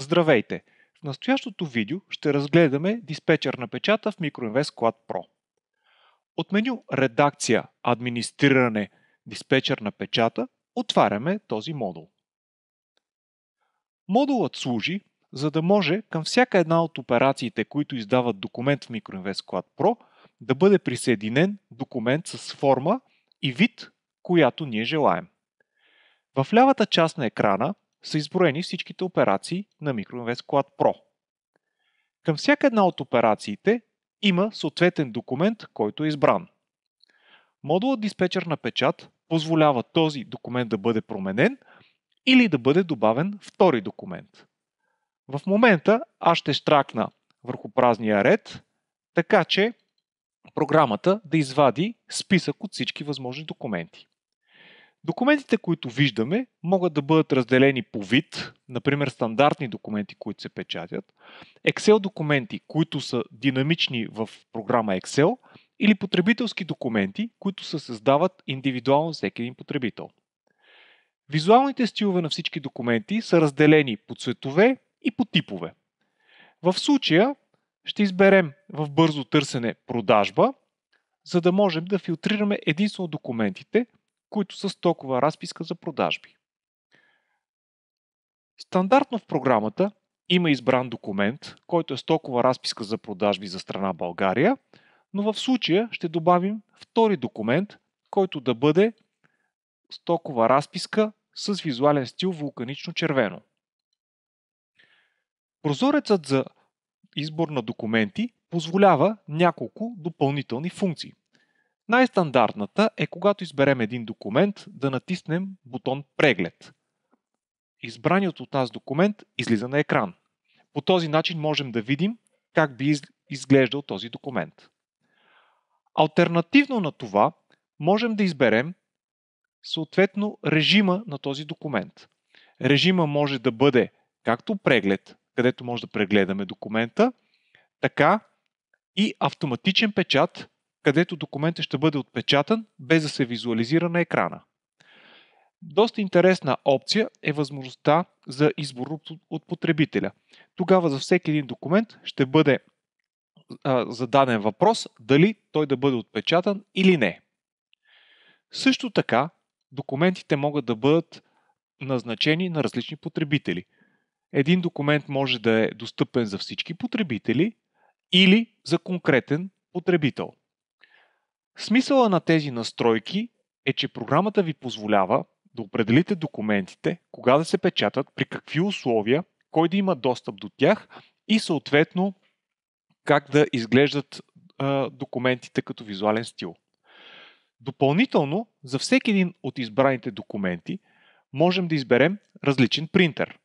Здравейте! В настоящото видео ще разгледаме диспетчер на печата в MicroInvest Squad Pro. От меню Редакция, администриране, диспетчер на печата отваряме този модул. Модулът служи, за да може към всяка една от операциите, които издават документ в MicroInvest Squad Pro, да бъде присъединен документ с форма и вид, която ние желаем. В лявата част на екрана са изброени всичките операции на MicroInvest Squad Pro. Към всяка една от операциите има съответен документ, който е избран. Модулът диспетчер на печат позволява този документ да бъде променен или да бъде добавен втори документ. В момента аз ще щракна върху празния ред, така че програмата да извади списък от всички възможни документи. Документите, които виждаме, могат да бъдат разделени по вид, например стандартни документи, които се печатят, Excel документи, които са динамични в програма Excel, или потребителски документи, които се създават индивидуално за всеки един потребител. Визуалните стилове на всички документи са разделени по цветове и по типове. В случая ще изберем в бързо търсене продажба, за да можем да филтрираме единствено документите, които са стокова разписка за продажби. Стандартно в програмата има избран документ, който е стокова разписка за продажби за страна България, но в случая ще добавим втори документ, който да бъде стокова разписка с визуален стил вулканично червено. Прозорецът за избор на документи позволява няколко допълнителни функции. Най-стандартната е, когато изберем един документ, да натиснем бутон Преглед. Избраният от нас документ излиза на екран. По този начин можем да видим как би изглеждал този документ. Алтернативно на това, можем да изберем съответно режима на този документ. Режима може да бъде както преглед, където може да прегледаме документа, така и автоматичен печат, където документът ще бъде отпечатан без да се визуализира на екрана. Доста интересна опция е възможността за избор от потребителя. Тогава за всеки един документ ще бъде зададен въпрос дали той да бъде отпечатан или не. Също така, документите могат да бъдат назначени на различни потребители. Един документ може да е достъпен за всички потребители или за конкретен потребител. Смисъла на тези настройки е, че програмата ви позволява да определите документите, кога да се печатат, при какви условия, кой да има достъп до тях и съответно как да изглеждат документите като визуален стил. Допълнително, за всеки един от избраните документи можем да изберем различен принтер.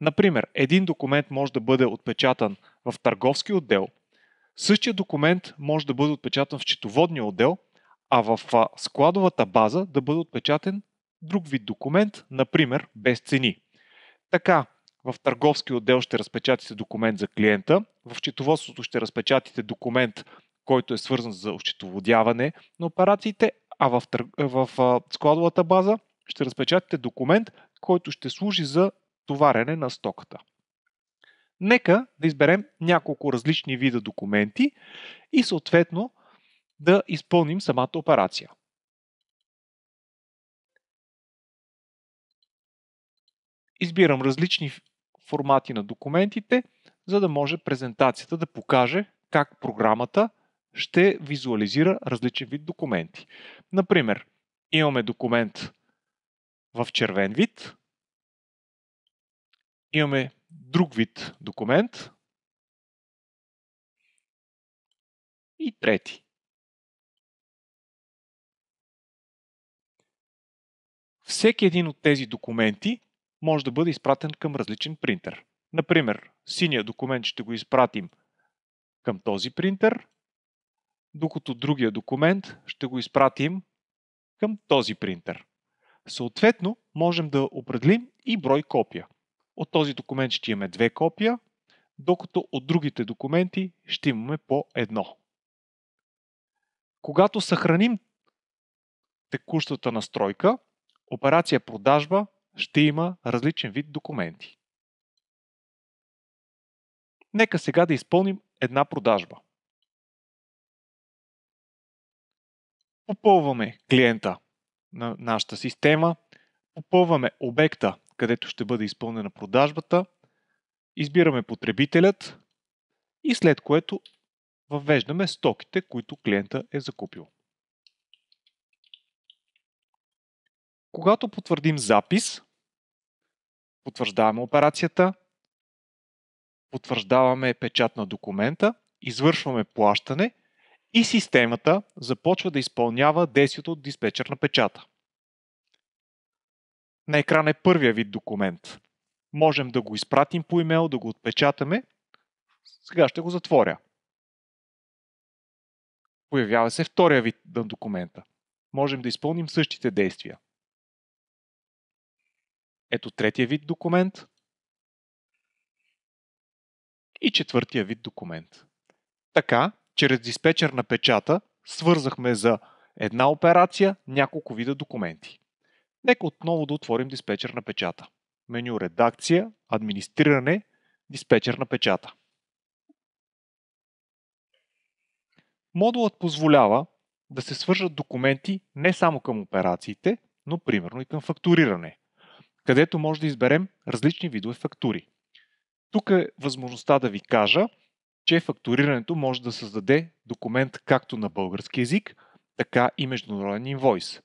Например, един документ може да бъде отпечатан в търговски отдел, същия документ може да бъде отпечатан в счетоводния отдел, а в складовата база да бъде отпечатан друг вид документ, например без цени. Така, в търговски отдел ще разпечатате документ за клиента, в счетоводството ще разпечатате документ, който е свързан за осчетоводяване на операциите, а в складовата база ще разпечатате документ, който ще служи за товарене на стоката. Нека да изберем няколко различни вида документи и съответно да изпълним самата операция. Избирам различни формати на документите, за да може презентацията да покаже как програмата ще визуализира различен вид документи. Например, имаме документ в червен вид, имаме друг вид документ и трети. Всеки един от тези документи може да бъде изпратен към различен принтер. Например, синия документ ще го изпратим към този принтер, докато другия документ ще го изпратим към този принтер. Съответно, можем да определим и брой копия. От този документ ще имаме 2 копия, докато от другите документи ще имаме по 1. Когато съхраним текущата настройка, операция продажба ще има различен вид документи. Нека сега да изпълним една продажба. Попълваме клиента на нашата система, попълваме обекта, където ще бъде изпълнена продажбата, избираме потребителят и след което въвеждаме стоките, които клиента е закупил. Когато потвърдим запис, потвърждаваме операцията, потвърждаваме печат на документа, извършваме плащане и системата започва да изпълнява действието от диспетчерна печата. На екрана е първия вид документ. Можем да го изпратим по имейл, да го отпечатаме. Сега ще го затворя. Появява се втория вид на документа. Можем да изпълним същите действия. Ето третия вид документ и четвъртия вид документ. Така, чрез диспетчерна печата свързахме за една операция няколко вида документи. Нека отново да отворим диспетчерна печата. Меню редакция, администриране, диспетчерна печата. Модулът позволява да се свържат документи не само към операциите, но примерно и към фактуриране, където може да изберем различни видове фактури. Тук е възможността да ви кажа, че фактурирането може да създаде документ както на български език, така и международен инвойс.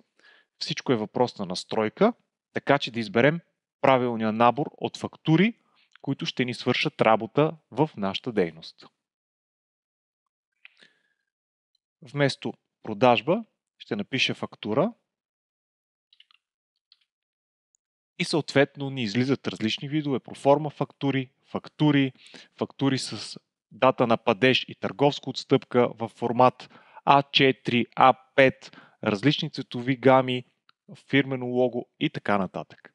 Всичко е въпрос на настройка, така че да изберем правилния набор от фактури, които ще ни свършат работа в нашата дейност. Вместо продажба ще напиша фактура и съответно ни излизат различни видове проформа фактури, фактури с дата на падеж и търговска отстъпка в формат А4, А5, различни цветови гами, фирмено лого и така нататък.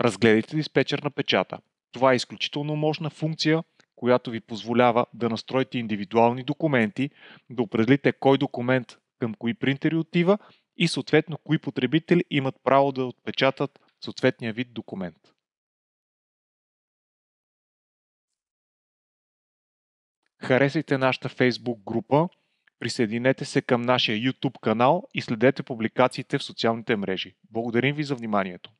Разгледайте диспетчерна печата. Това е изключително мощна функция, която ви позволява да настроите индивидуални документи, да определите кой документ към кои принтери отива и съответно кои потребители имат право да отпечатат съответния вид документ. Харесайте нашата Facebook група, присъединете се към нашия YouTube канал и следете публикациите в социалните мрежи. Благодарим ви за вниманието!